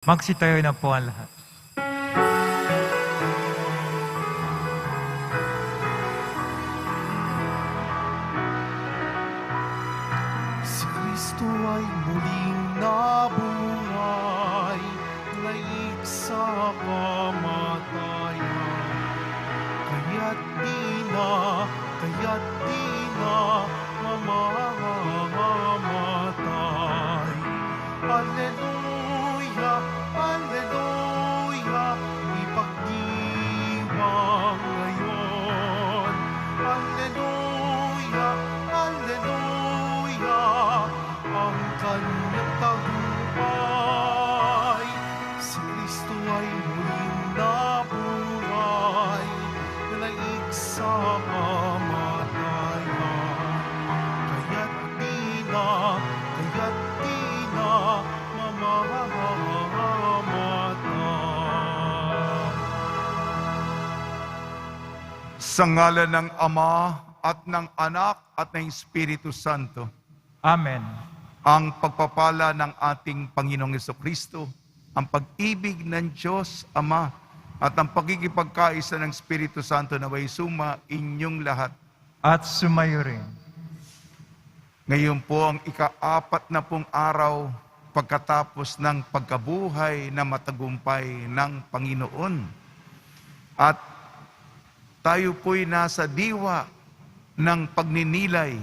Magsitayo na po ang lahat. Si Kristo ay muling nabuhay, laig sa kamatayan. Kaya't di na mamamatay. Alleluia, alleluia, ipagdiwang ngayon. Alleluia, alleluia, ang kanyang tagumpay. Si Kristo ay muling nabuhay, laig sa kamatayan. Kaya't di na mamamatay. Sa ngalan ng Ama at ng Anak at ng Espiritu Santo, Amen. ang pagpapala ng ating Panginoong Jesucristo, ang pag-ibig ng Diyos Ama, at ang pagkikipagkaisa ng Espiritu Santo naway suma inyong lahat. At sumayo rin. Ngayon po ang ika-40 araw pagkatapos ng pagkabuhay na matagumpay ng Panginoon. At tayo po'y nasa diwa ng pagninilay,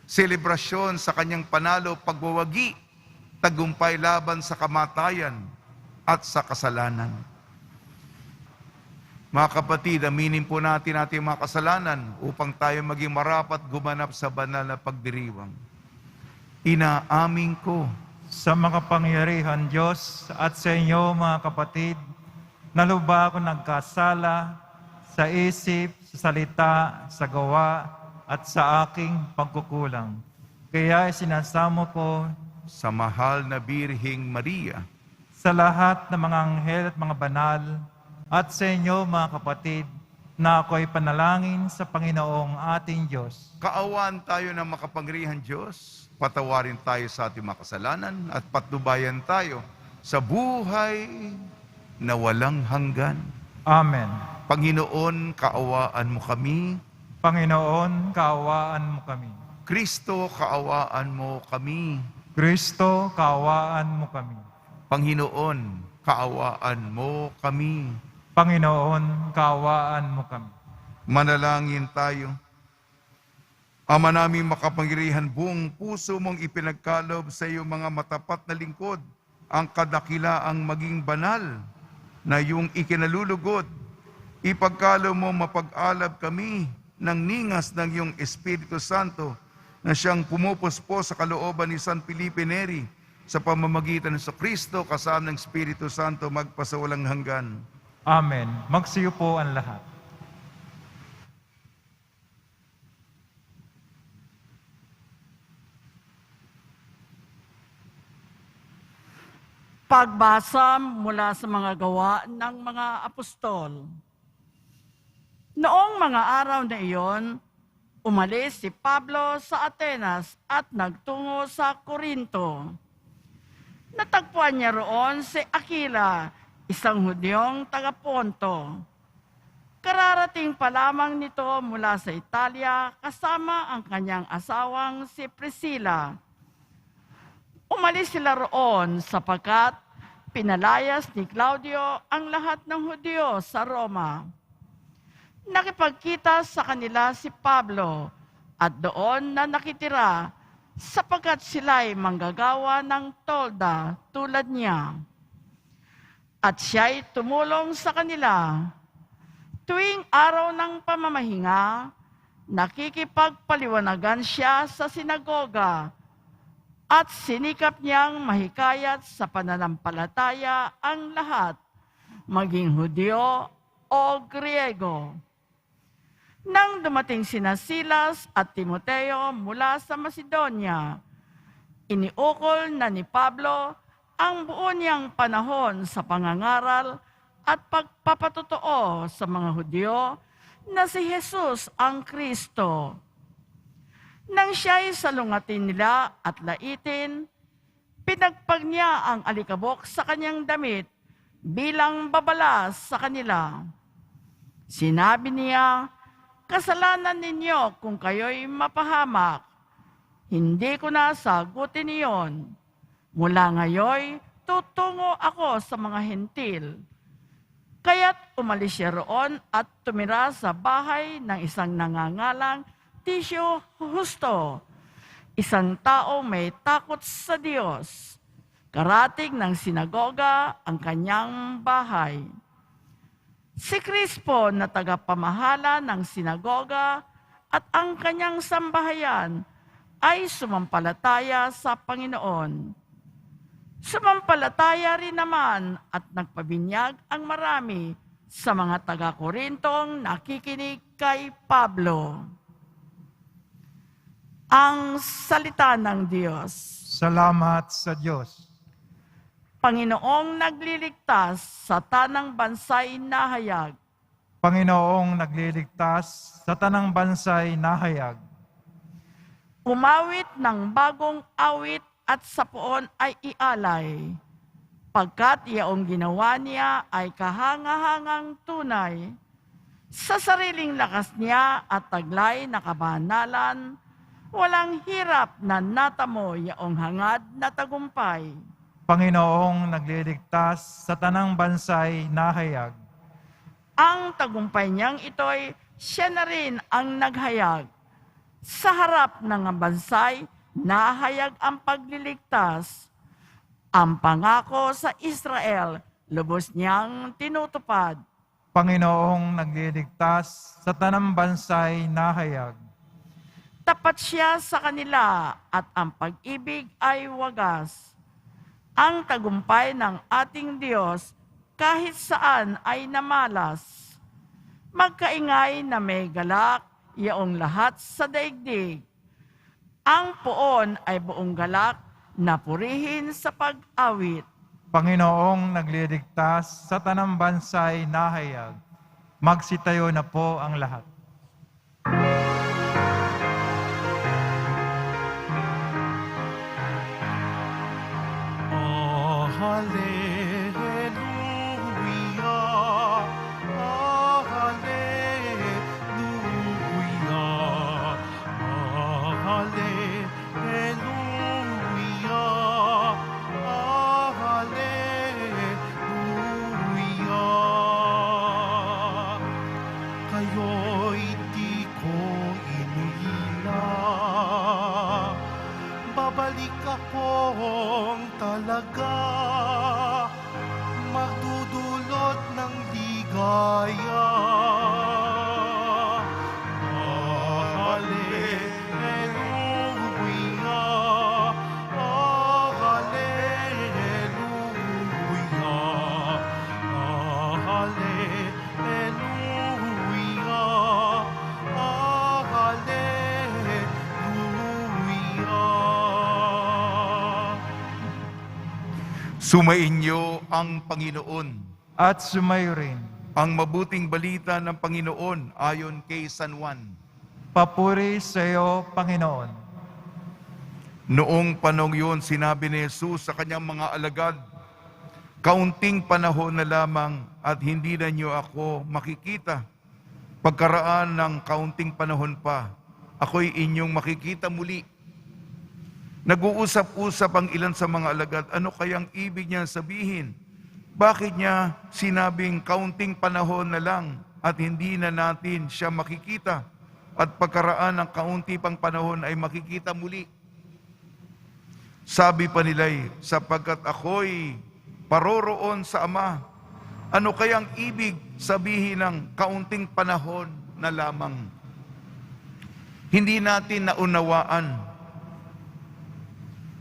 selebrasyon sa kanyang panalo, pagwawagi, tagumpay laban sa kamatayan at sa kasalanan. Mga kapatid, aminin po natin ating mga kasalanan upang tayo maging marapat gumanap sa banal na pagdiriwang. Inaamin ko Sa makapangyarihan Diyos at sa inyo mga kapatid, na lubha ako nagkasala sa isip, sa salita, sa gawa, at sa aking pagkukulang. Kaya sinasamo ko sa mahal na Birheng Maria, sa lahat ng mga anghel at mga banal, at sa inyo mga kapatid, na ako'y panalangin sa Panginoong ating Diyos. kaawaan tayo ng makapangyarihan Diyos, patawarin tayo sa ating mga kasalanan at patnubayan tayo sa buhay na walang hanggan. Amen. Panginoon, kaawaan mo kami. Panginoon, kaawaan mo kami. Kristo, kaawaan mo kami. Kristo, kaawaan mo kami. Panginoon, kaawaan mo kami. Panginoon, kaawaan mo kami. Manalangin tayo. Ama namin makapangyarihan, buong puso mong ipinagkalob sa iyong mga matapat na lingkod ang kadakilaang maging banal na iyong ikinalulugod. Ipagkalob mo mapag-alab kami ng ningas ng iyong Espiritu Santo na siyang pumupuspos sa kalooban ni San Felipe Neri sa pamamagitan ng Kristo kasama ng Espiritu Santo magpasawalang hanggan. Amen. Magsiyo po ang lahat. Pagbasa mula sa mga gawa ng mga apostol. Noong mga araw na iyon, umalis si Pablo sa Atenas at nagtungo sa Corinto. Natagpuan niya roon si Aquila, isang Hudyong taga-Ponto. Kararating pa lamang nito mula sa Italia kasama ang kanyang asawang si Priscilla. Umalis sila roon sapagkat pinalayas ni Claudio ang lahat ng Hudyo sa Roma. Nakipagkita sa kanila si Pablo at doon na nakitira sapagkat sila'y manggagawa ng tolda tulad niya. At siya'y tumulong sa kanila. Tuwing araw ng pamamahinga, nakikipagpaliwanagan siya sa sinagoga at sinikap niyang mahikayat sa pananampalataya ang lahat, maging Hudyo o Griego. Nang dumating sina Silas at Timoteo mula sa Macedonia, iniukol na ni Pablo ang buo niyang panahon sa pangangaral at pagpapatotoo sa mga Hudyo na si Jesus ang Kristo. Nang siya'y salungatin nila at laitin, Pinagpag niya ang alikabok sa kanyang damit bilang babala sa kanila. Sinabi niya, kasalanan ninyo kung kayo'y mapahamak. Hindi ko na sagutin iyon. Mula ngayon, tutungo ako sa mga hentil. Kaya't umalis siya roon at tumira sa bahay ng isang nangangalang Tisyo Justo, isang tao may takot sa Diyos. Karating ng sinagoga ang kanyang bahay. Si Crispo na tagapamahala ng sinagoga at ang kanyang sambahayan ay sumampalataya sa Panginoon. Sumampalataya rin naman at nagpabinyag ang marami sa mga taga-Korintong nakikinig kay Pablo. Ang salita ng Diyos. Salamat sa Diyos. Panginoong nagliligtas sa tanang bansay nahayag. Panginoong nagliligtas sa tanang bansay nahayag. Umawit ng bagong awit at sa poon ay ialay. Pagkat iyaong ginawa niya ay kahangahangang tunay. Sa sariling lakas niya at taglay na kabanalan, walang hirap na natamo yaong hangad na tagumpay. Panginoong nagliligtas sa tanang bansay nahayag. Ang tagumpay niyang ito'y siya na rin ang naghayag. Sa harap ng bansay, nahayag ang pagliligtas. Ang pangako sa Israel, lubos niyang tinutupad. Panginoong nagliligtas sa tanang bansay nahayag. Tapat siya sa kanila at ang pag-ibig ay wagas. Ang tagumpay ng ating Diyos kahit saan ay namalas. Magkaingay na may galak, yaong lahat sa daigdig. Ang poon ay buong galak na purihin sa pag-awit. Panginoong nagliligtas sa tanang bansay nahayag. Magsitayo na po ang lahat. Hallelujah, Hallelujah, Hallelujah, Hallelujah. Kayo'y di ko inuhila, babalik akong talaga, magdudulot ng ligaya. Hallelujah, Hallelujah, Hallelujah, Hallelujah. Sumainyo ang Panginoon. At sumayo rin. Ang mabuting balita ng Panginoon ayon kay San Juan. Papuri sa iyo, Panginoon. Noong panahon yun, sinabi ni Jesus sa kanyang mga alagad, kaunting panahon na lamang at hindi na niyo ako makikita. Pagkaraan ng kaunting panahon pa, ako'y inyong makikita muli. Nag-uusap-usap ang ilan sa mga alagad, ano kayang ibig niya sabihin? Bakit niya sinabing kaunting panahon na lang at hindi na natin siya makikita? At pagkaraan ng kaunti pang panahon ay makikita muli. Sabi pa nila'y, sapagkat ako'y paroroon sa Ama. Ano kayang ibig sabihin ng kaunting panahon na lamang? Hindi natin naunawaan.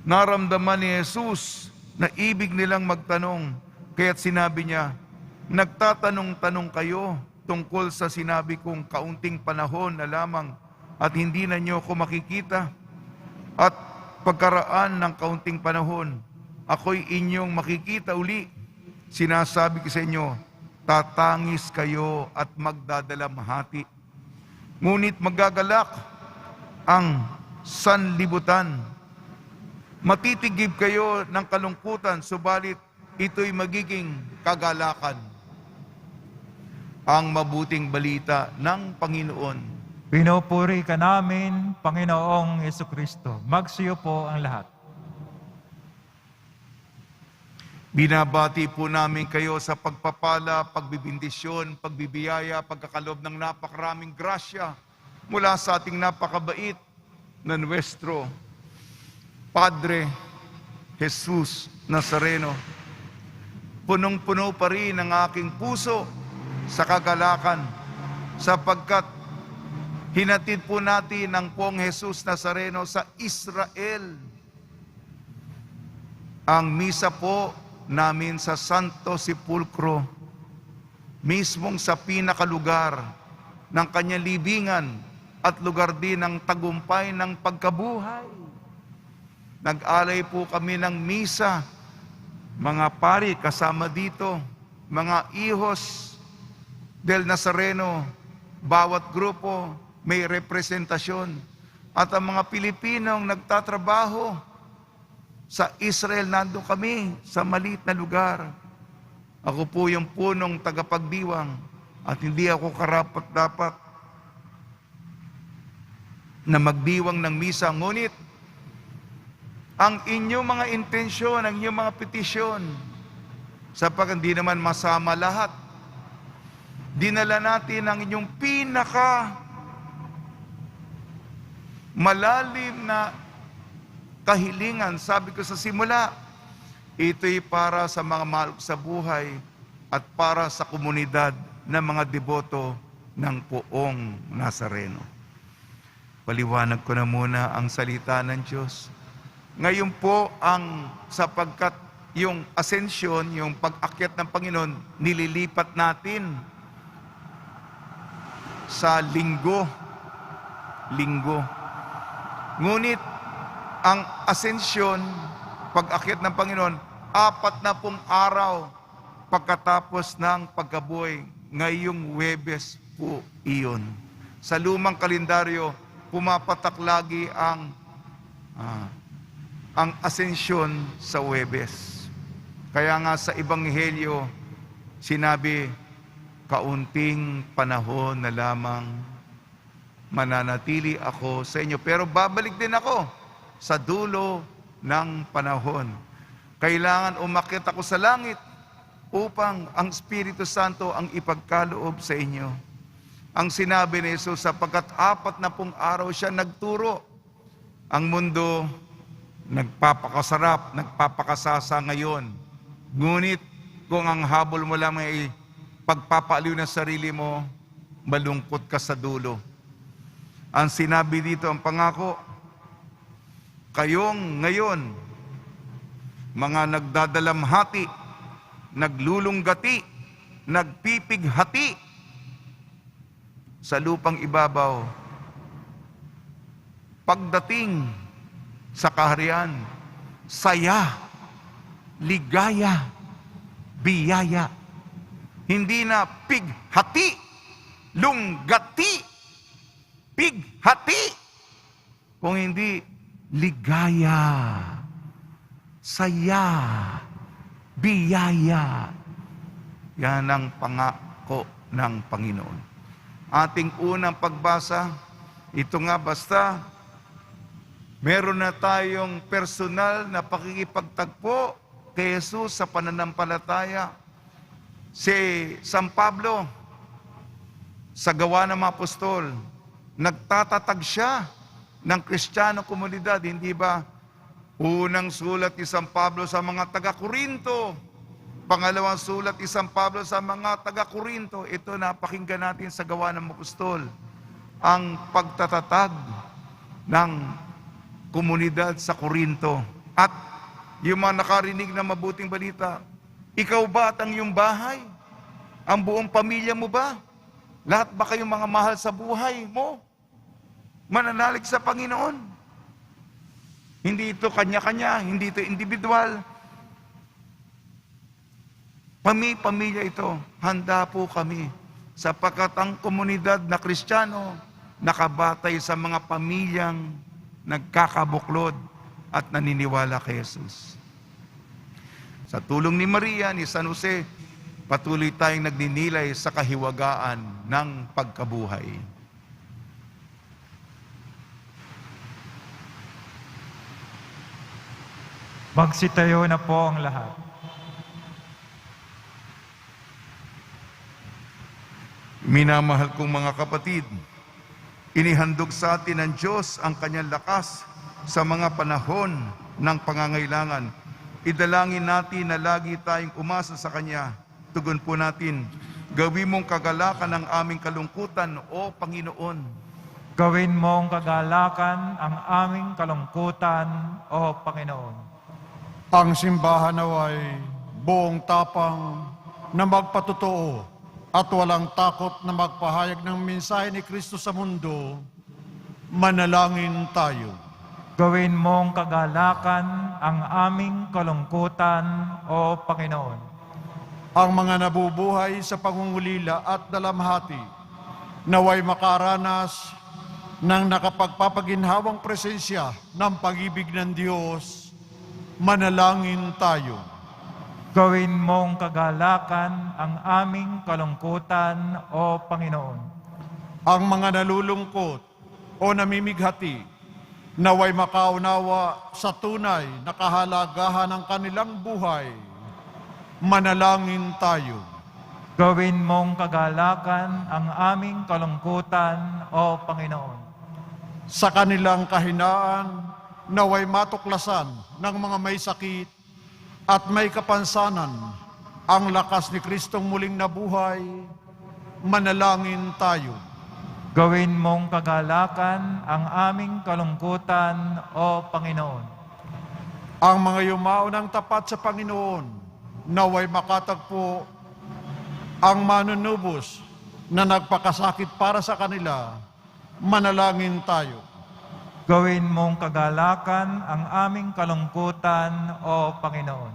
Naramdaman ni Jesus na ibig nilang magtanong, kaya't sinabi niya, nagtatanong-tanong kayo tungkol sa sinabi kong kaunting panahon na lamang at hindi na niyo ako makikita. At pagkaraan ng kaunting panahon, ako'y inyong makikita uli. Sinasabi ko sa inyo, tatangis kayo at magdadalamhati. Ngunit magagalak ang sanlibutan. Matitigib kayo ng kalungkutan, subalit ito'y magiging kagalakan. Ang mabuting balita ng Panginoon. Pinupuri ka namin, Panginoong Yesukristo. Magsiyo po ang lahat. Binabati po namin kayo sa pagpapala, pagbibindisyon, pagbibiyaya, pagkakalob ng napakaraming grasya mula sa ating napakabait na nuestro Padre Jesus Nazareno. Punong-puno pa rin ang aking puso sa kagalakan sapagkat hinatid po natin ang Poong Jesus Nazareno sa Israel. Ang misa po namin sa Santo Sepulcro, mismong sa pinakalugar ng kanyang libingan at lugar din ng tagumpay ng pagkabuhay. Nag-alay po kami ng misa, mga pari kasama dito, mga ihos del Nazareno, bawat grupo may representasyon. At ang mga Pilipinong nagtatrabaho sa Israel, nando kami sa maliit na lugar. Ako po yung punong tagapagdiwang at hindi ako karapat-dapat na magdiwang ng misa. Ngunit ang inyong mga intensyon, ang inyong mga petisyon, sapagkat hindi naman masama lahat, dinala natin ang inyong malalim na kahilingan. Sabi ko sa simula, ito'y para sa mga mahal sa buhay at para sa komunidad ng mga deboto ng Poong Nazareno. Paliwanag ko na muna ang salita ng Diyos. Ngayon po sapagkat yung ascension, yung pag-akyat ng Panginoon, nililipat natin sa linggo. Ngunit ang ascension, pag-akyat ng Panginoon, 40 araw pagkatapos ng pagkabuhay. Ngayong Huwebes po iyon. Sa lumang kalendaryo, pumapatak lagi ang asensyon sa Huwebes. Kaya nga sa Ebanghelyo, sinabi, kaunting panahon na lamang mananatili ako sa inyo. Pero babalik din ako sa dulo ng panahon. Kailangan umakyat ako sa langit upang ang Espiritu Santo ang ipagkaloob sa inyo. Ang sinabi ni Jesus, sapagkat 40 araw siya nagturo, ang mundo nagpapakasarap, nagpapakasasa ngayon. Ngunit kung ang habol mo lang ay pagpapaaliw ng sarili mo, malungkot ka sa dulo. Ang sinabi dito, ang pangako, kayong ngayon, mga nagdadalamhati, naglulunggati, nagpipighati sa lupang ibabaw, pagdating sa kaharian, saya, ligaya, biyaya. Hindi na pighati, lunggati, pighati. Kung hindi, ligaya, saya, biyaya. Yan ang pangako ng Panginoon. Ating unang pagbasa, ito nga basta, meron na tayong personal na pakikipagtagpo kay Jesus sa pananampalataya. Si San Pablo, sa Gawa ng mga Apostol, nagtatatag siya ng Kristiyano komunidad. Hindi ba? Unang sulat ni San Pablo sa mga taga-Korinto, pangalawang sulat ni San Pablo sa mga taga-Korinto. Ito, napakinggan natin sa Gawa ng mga Apostol. Ang pagtatatag ng komunidad sa Korinto. At yung mga nakarinig na mabuting balita, ikaw ba at ang iyong bahay? Ang buong pamilya mo ba? Lahat ba kayong mga mahal sa buhay mo? Mananalig sa Panginoon. Hindi ito kanya-kanya, hindi ito individual. Pamilya ito, handa po kami sapagkat ang komunidad na Kristiyano nakabatay sa mga pamilyang nagkakabuklod. at naniniwala kay Jesus. Sa tulong ni Maria, ni San Jose, patuloy tayong nagninilay sa kahiwagaan ng pagkabuhay. Magsitayo na po ang lahat. Minamahal kong mga kapatid, inihandog sa atin ng Diyos ang kanyang lakas sa mga panahon ng pangangailangan. Idalangin natin na lagi tayong umasa sa Kanya. Tugon po natin, gawin mong kagalakan ang aming kalungkutan, O Panginoon. Gawin mong kagalakan ang aming kalungkutan, O Panginoon. Ang simbahan naway buong tapang na magpatotoo at walang takot na magpahayag ng mensahe ni Kristo sa mundo. Manalangin tayo. Gawin mong kagalakan ang aming kalungkutan, O Panginoon. Ang mga nabubuhay sa pangungulila at dalamhati, naway makaranas ng nakapagpapaginhawang presensya ng pag-ibig ng Diyos. Manalangin tayo. Gawin mong kagalakan ang aming kalungkutan, O Panginoon. Ang mga nalulungkot o namimighati, naway makaunawa sa tunay na kahalagahan ng kanilang buhay. Manalangin tayo. Gawin mong kagalakan ang aming kalungkutan, O Panginoon. Sa kanilang kahinaan, naway matuklasan ng mga may sakit at may kapansanan ang lakas ni Kristong muling nabuhay. Manalangin tayo. Gawin mong kagalakan ang aming kalungkutan, O Panginoon. Ang mga yumao ng tapat sa Panginoon, naway makatagpo ang manunubos na nagpakasakit para sa kanila. Manalangin tayo. Gawin mong kagalakan ang aming kalungkutan, O Panginoon.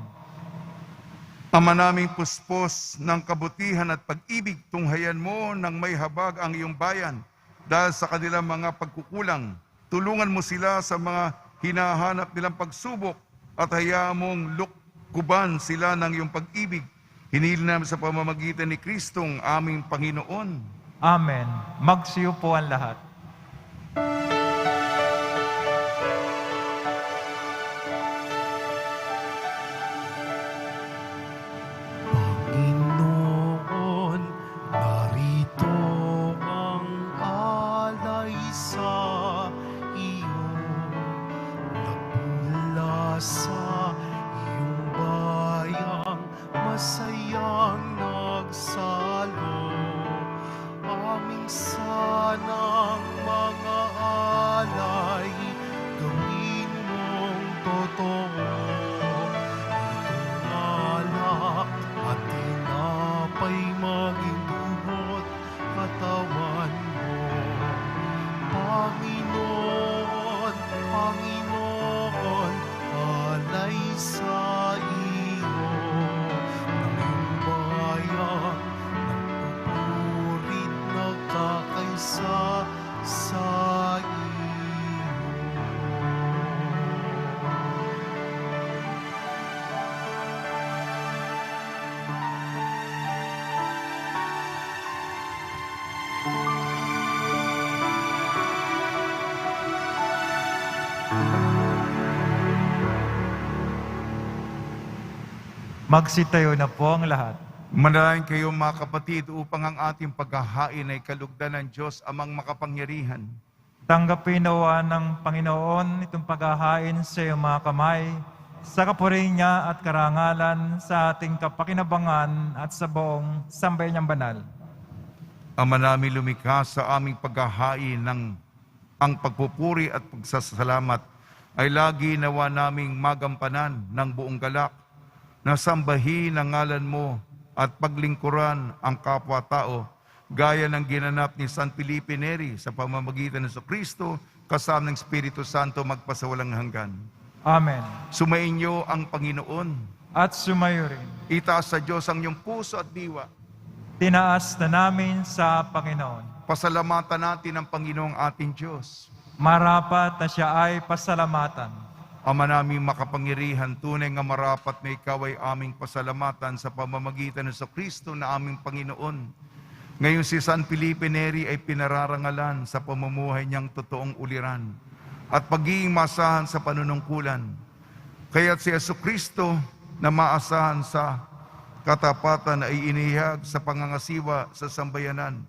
Ama naming puspos ng kabutihan at pag-ibig, tunghayan mo ng may habag ang iyong bayan dahil sa kanilang mga pagkukulang. Tulungan mo sila sa mga hinahanap nilang pagsubok at hayaan mong kuban sila ng iyong pag-ibig. Hinihil namin sa pamamagitan ni Kristong aming Panginoon. Amen. Magsiyo po ang lahat. Panginoon, narito ang alay sa iyo. Nagmula sa iyong bayang masayang nagsalo. Aming sanang mga alay, gawin mong totoo. Itong alak at tinapay maging dugo't katawan mo. Panginoon, Panginoon, alay sa iyo. Ng iyong bayan, nagpupurit, nagkakaisa sa iyo. Magsitayo na po ang lahat. Manalangin kayo mga kapatid upang ang ating paghahain ay kalugdan ng Diyos amang makapangyarihan. Tanggapin nawa ng Panginoon itong paghahain sa iyong mga kamay, sa kapurihan niya at karangalan sa ating kapakinabangan at sa buong sambayan niyang banal. Ama namin lumikha sa aming paghahain ng ang pagpupuri at pagsasalamat ay lagi nawa naming magampanan ng buong galak na sambahin ang ngalan mo at paglingkuran ang kapwa-tao gaya ng ginanap ni San Felipe Neri sa pamamagitan ng Kristo kasama ng Espiritu Santo magpasawalang hanggan. Amen. Sumainyo ang Panginoon. At sumayo rin. Itaas sa Diyos ang iyong puso at diwa. Tinaas na namin sa Panginoon. Pasalamatan natin ang Panginoong ating Diyos. Marapat na siya ay pasalamatan. Ama naming makapangyarihan, tunay nga marapat na ikaw ay aming pasalamatan sa pamamagitan ng Kristo na aming Panginoon. Ngayon si San Felipe Neri ay pinararangalan sa pamumuhay niyang totoong uliran at pagiging maasahan sa panunungkulan. Kaya't si Kristo na maasahan sa katapatan ay inihag sa pangangasiwa sa sambayanan.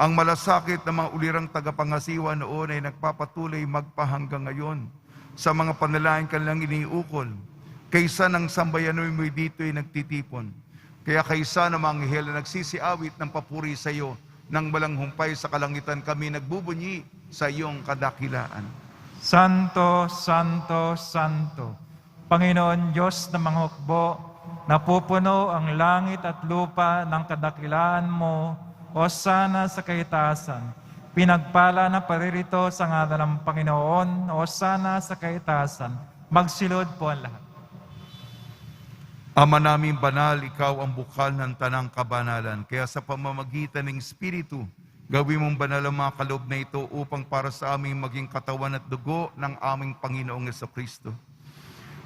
Ang malasakit ng mga ulirang tagapangasiwa noon ay nagpapatuloy magpahanggang ngayon sa mga panalangin kanilang iniukol. Kaysa ng sambayanon mo dito ay nagtitipon. Kaya kaysa ng mga anghel na nagsisiawit ng papuri sa iyo, nang walang humpay sa kalangitan kami nagbubunyi sa iyong kadakilaan. Santo, Santo, Santo, Panginoon Diyos ng mga hukbo, napupuno ang langit at lupa ng kadakilaan mo, o sana sa kaitaasan. Pinagpala na paririto sa ngalan ng Panginoon, o sana sa kaitaasan. Magsilod po ang lahat. Ama namin banal, ikaw ang bukal ng tanang kabanalan. Kaya sa pamamagitan ng Espiritu, gawin mong banal ang mga kaloob na ito upang para sa aming maging katawan at dugo ng aming Panginoong Jesucristo.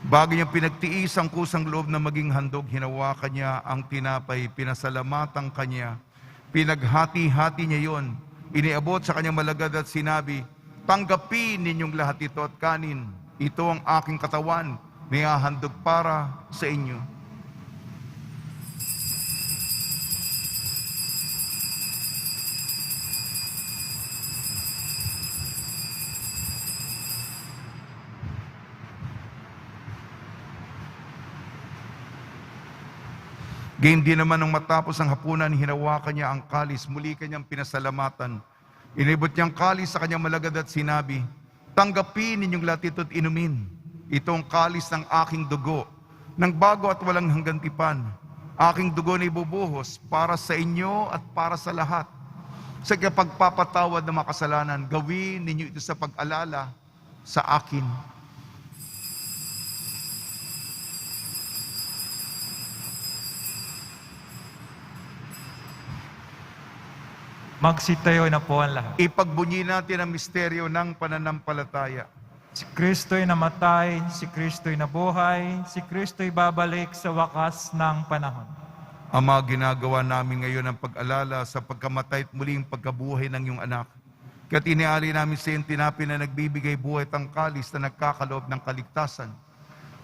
Bago niyang pinagtiis ang kusang loob na maging handog, hinawakan niya ang tinapay, pinasalamatan kanya, pinaghati-hati niya yon, iniabot sa kanyang malagad at sinabi, tanggapin ninyong lahat ito at kanin. Ito ang aking katawan, nihahandog para sa inyo. Game din naman nung matapos ang hapunan, hinawakan niya ang kalis, muli kanyang pinasalamatan. Inibot niyang kalis sa kanyang malagad at sinabi, tanggapin ninyong lahat ito at inumin. Ito ang kalis ng aking dugo, ng bago at walang hanggang tipan. Aking dugo na ibubuhos para sa inyo at para sa lahat. Sa pagpapatawad ng mga kasalanan, gawin ninyo ito sa pag-alala sa akin. Magsitayo na po ang lahat. Ipagbunyi natin ang misteryo ng pananampalataya. Si Kristo'y namatay, si Kristo'y nabuhay, si Kristo'y babalik sa wakas ng panahon. Ama, ginagawa namin ngayon ang pag-alala sa pagkamatay at muling pagkabuhay ng iyong anak. Kaya't iniali namin sa iyong tinapay na nagbibigay buhay at ang kalis na nagkakaloob ng kaligtasan.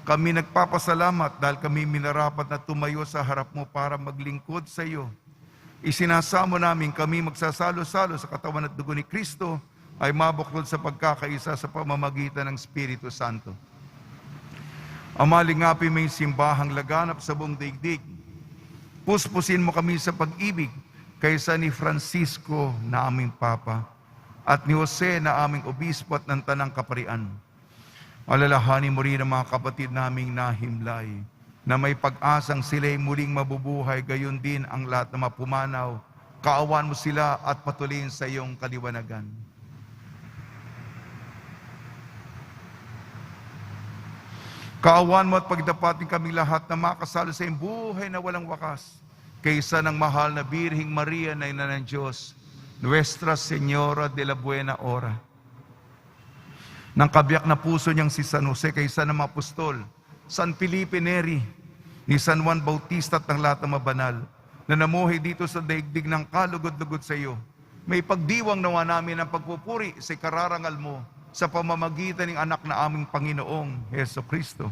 Kami nagpapasalamat dahil kami minarapat na tumayo sa harap mo para maglingkod sa iyo. Isinasamo namin kami magsasalo-salo sa katawan at dugo ni Kristo ay mabuklod sa pagkakaisa sa pamamagitan ng Espiritu Santo. Ama, lingapin mo yung simbahang laganap sa buong daigdig. Puspusin mo kami sa pag-ibig kaysa ni Francisco na aming Papa at ni Jose na aming Obispo at ng Tanang Kaparian. Alalahanin mo rin ang mga kapatid naming nahimlay na may pag-asang sila'y muling mabubuhay, gayon din ang lahat na mapumanaw. Kaawan mo sila at patuloyin sa iyong kaliwanagan. Kaawan mo at pagdapatin kami lahat na makasalo sa iyong buhay na walang wakas, kaysa ng mahal na Birhing Maria na ina ng Diyos, Nuestra Señora de la Buena Hora. Nang kabiyak na puso niyang si San Jose, kaysa ng mga apostol, San Felipe Neri, ni San Juan Bautista at ng lahat ng mabanal na namuhay dito sa daigdig ng kalugod-lugod sa iyo. May pagdiwang nawa namin ang pagpupuri sa kararangal mo sa pamamagitan ng anak na aming Panginoong Jesucristo.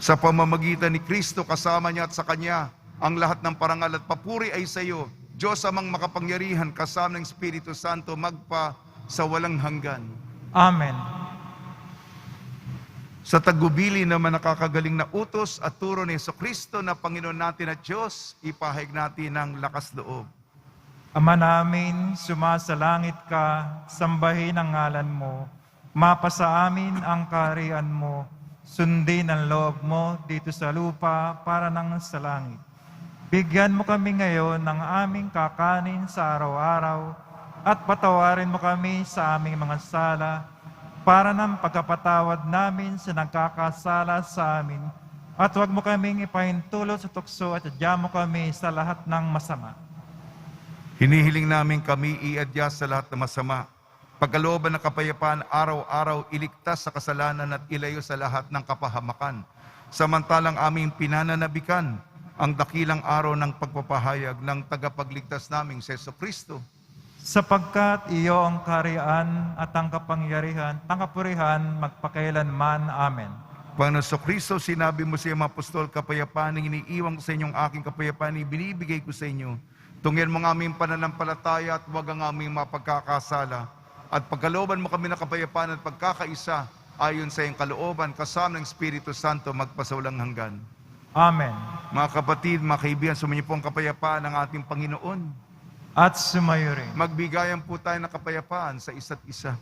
Sa pamamagitan ni Kristo, kasama niya at sa Kanya, ang lahat ng parangal at papuri ay sa iyo, Diyos amang makapangyarihan, kasama ng Espiritu Santo, magpa sa walang hanggan. Amen. Sa tagubili naman nakakagaling na utos at turo ni Jesucristo na Panginoon natin at Diyos, ipahayag natin ng lakas loob. Ama namin, sumasalangit ka, sambahin ang ngalan mo, mapasa amin ang kaharian mo, sundin ang loob mo dito sa lupa para nang sa langit. Bigyan mo kami ngayon ng aming kakanin sa araw-araw at patawarin mo kami sa aming mga sala para ng pagkapatawad namin sa nagkakasala sa amin at huwag mo kaming ipahintulot sa tukso at adya mo kami sa lahat ng masama. Hinihiling namin kami iadya sa lahat ng masama pagkalooban ng kapayapaan, araw-araw iligtas sa kasalanan at ilayo sa lahat ng kapahamakan. Samantalang aming pinananabikan ang dakilang araw ng pagpapahayag ng tagapagligtas naming si Jesucristo. Sapagkat iyo ang kaharian at ang kapangyarihan, ang kapurihan, magpakailanman. Amen. Panginoon Jesucristo, sinabi mo sa iyong mga apostol, kapayapaan ang iniiwan ko sa inyong aking kapayapaan, ibinibigay ko sa inyo. Tungyan mo ang aming pananampalataya at huwag ang aming mapagkakasala. At pagkalooban mo kami ng kapayapaan at pagkakaisa, ayon sa iyong kalooban, kasama ng Espiritu Santo, magpasawalang hanggan. Amen. Mga kapatid, mga kaibigan, sumainyo po ang kapayapaan ng ating Panginoon. At sumayo rin. Magbigayan po tayo ng kapayapaan sa isa't isa.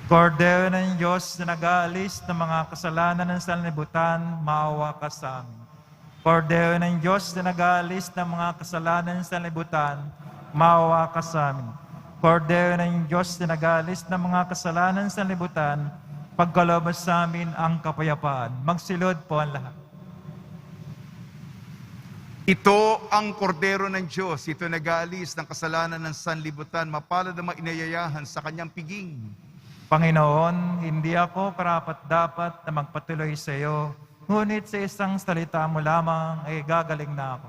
Kordero ng Diyos na nag-aalis ng mga kasalanan ng sanlibutan, maawa ka sa amin. Kordero ng Diyos na nag-aalis ng mga kasalanan ng sanlibutan, maawa ka sa amin. Kordero ng Diyos na nag-aalis ng mga kasalanan sa libutan, pagkalooban sa amin ang kapayapaan. Magsilod po ang lahat. Ito ang kordero ng Diyos. Ito nag-aalis ng kasalanan ng sanlibutan. Mapalad ang mga inayayahan sa kanyang piging. Panginoon, hindi ako karapat-dapat na magpatuloy sa iyo, ngunit sa isang salita mo lamang ay gagaling na ako.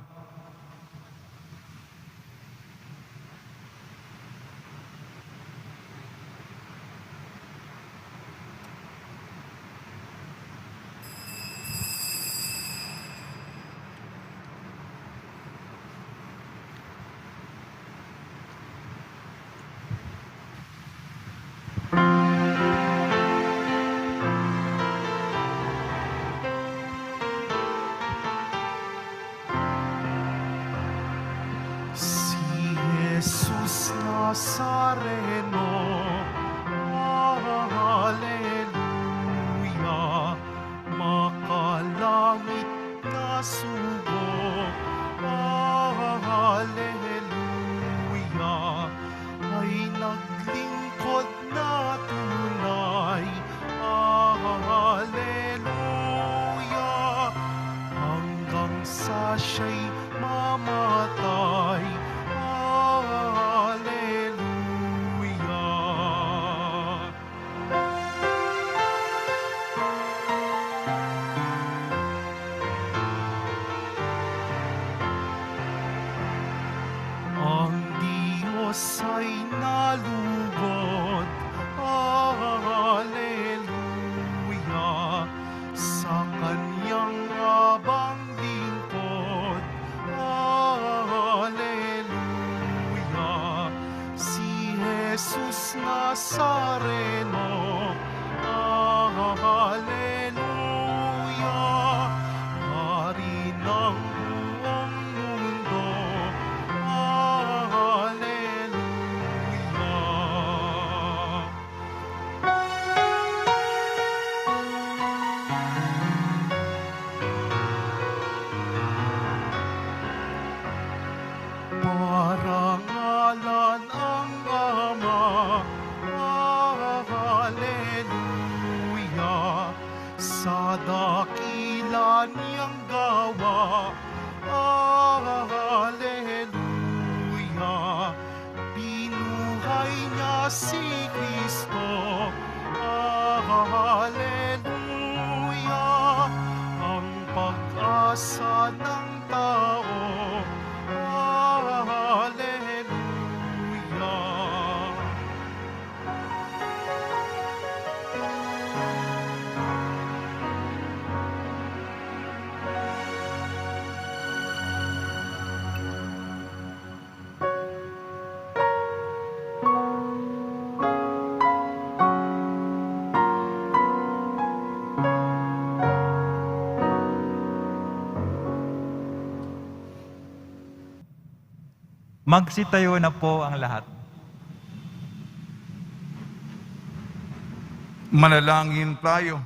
Si Jesus Nazareno, Hallelujah, makalangit na sugo, Hallelujah, ay naglingkod na tunay, Hallelujah, hanggang sa siya'y mamatay, Hallelujah. Ang Diyos ay nalugod, Hallelujah, sa kanyang abang lingkod, Hallelujah, si Jesus Nazareno, Hallelujah, Hari ng buong mundo, Hallelujah. Parangalan ang Ama, Hallelujah, sa dakila niyang gawa, Hallelujah, binuhay niya si Kristo, Hallelujah, ang pag-asa ng tao, Hallelujah. Magsitayo na po ang lahat. Manalangin tayo.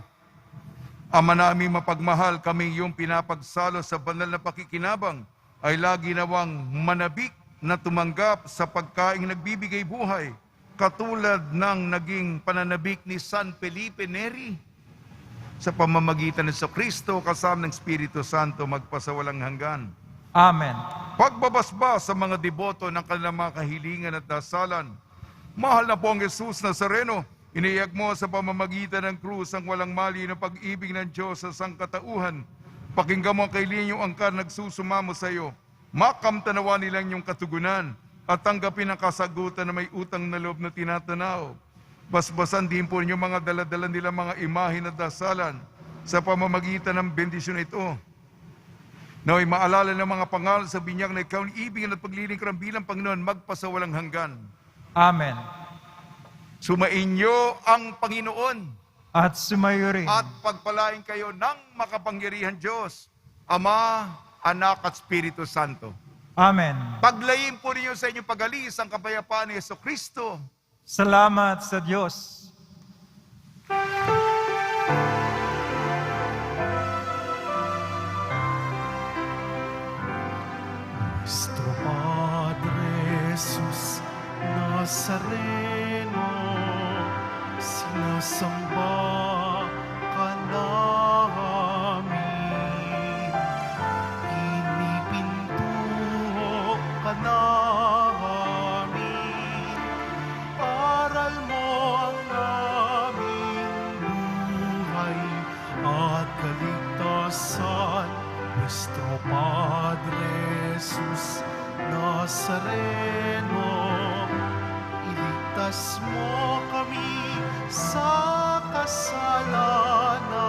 Ama naming mapagmahal, kami iyong pinapagsalo sa banal na pakikinabang ay lagi nawang manabik na tumanggap sa pagkaing nagbibigay buhay, katulad ng naging pananabik ni San Felipe Neri. Sa pamamagitan ng Kristo kasama ng Espiritu Santo magpasawalang hanggan. Amen. Pagbabasbas sa mga deboto ng kanilang mga kahilingan at dasalan, mahal na po ang Jesus Nazareno, iniyak mo sa pamamagitan ng krus ang walang mali na pag-ibig ng Diyos sa sangkatauhan. Pakinggan mo ang kahilingan yung angkan nagsusumamo sa iyo. Makamtanawa nilang yung katugunan at tanggapin ang kasagutan na may utang na loob na tinatanaw. Basbasan din po ninyo mga daladala nila mga imahe na dasalan sa pamamagitan ng bendisyon ito. Naway maalala ng mga pangalan sa binyag na ikaw ang ibig at paglilingkuran bilang Panginoon magpasawalang hanggan. Amen. Sumainyo ang Panginoon At sumayo rin at pagpalain kayo ng makapangyarihan Diyos, Ama, Anak at Espiritu Santo. Amen. Paglayin po ninyo sa inyong pag-alis ang kapayapaan ni Jesucristo. Salamat sa Diyos. Nuestro Padre Jesus Nazareno, sinasamba ka namin, pinipintuho ka namin, aral mo ang aming buhay at kaligtasan. Nuestro Padre Jesus Nazareno, iligtas mo kami sa kasalanan.